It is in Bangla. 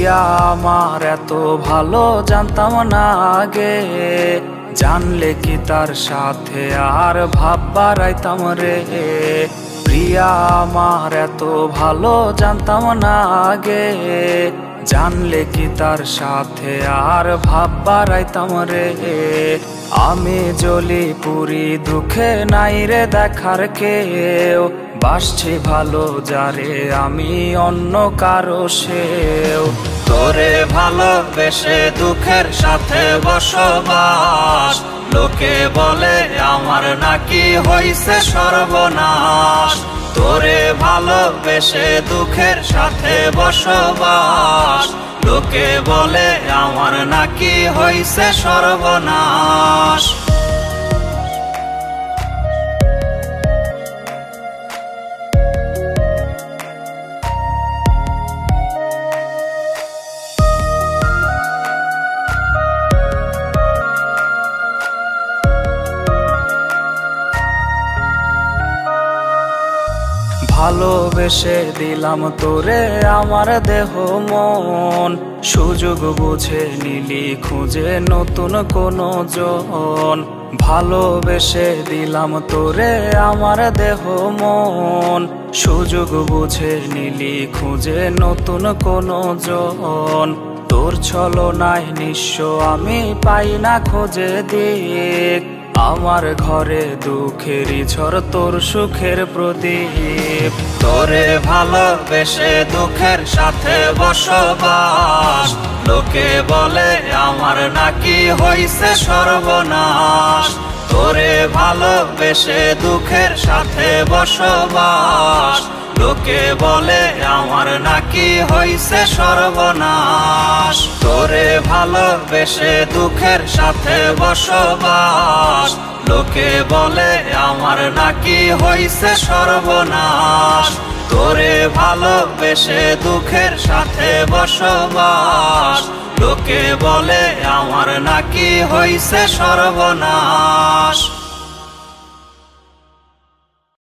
প্রিয়া আমার এত ভালো জানতাম না আগে, জানলে কি তার সাথে আর ভাব বাড়াইতাম রে। প্রিয়া আমার এত ভালো জানতাম না আগে, জানলে কি তার সাথে আর ভাব বাড়াইতাম রে। আমি জ্বলি পুরি দুঃখে নাই রে দেখার কেউ, বাসছি ভালো যারে আমি অন্য কারো সেও। তোরে ভালোবেসে দুঃখের সাথে বসবাস, লোকে বলে আমার নাকি হইছে সর্বনাশ। তোরে ভালোবেসে দুঃখের সাথে বসবাস, লোকে বলে আমার নাকি হইছে সর্বনাশ। ভালোবেসে দিলাম তোরে আমার দেহ মন, সুযোগ বুঝে নিলি খুঁজে নতুন কোন জন। ভালোবেসে দিলাম তোরে আমার দেহ মন, সুযোগ বুঝে নিলি খুঁজে নতুন কোন জন। তোর ছলনায় নিঃস্ব আমি পাই না খোঁজে দিক, আমার ঘরে দুঃখেরই ঝড় তোর সুখের প্রদীপ। তোরে ভালোবেসে দুঃখের সাথে বসবাস, লোকে বলে আমার নাকি হইছে সর্বনাশ। তোরে ভালোবেসে দুঃখের সাথে বসবাস, লোকে বলে আমার নাকি হইছে সর্বনাশ। তোরে ভালোবেসে দুঃখের সাথে বসবাস, লোকে বলে আমার নাকি হইছে সর্বনাশ। তোরে ভালোবেসে দুঃখের সাথে বসবাস, লোকে বলে আমার নাকি হইছে সর্বনাশ।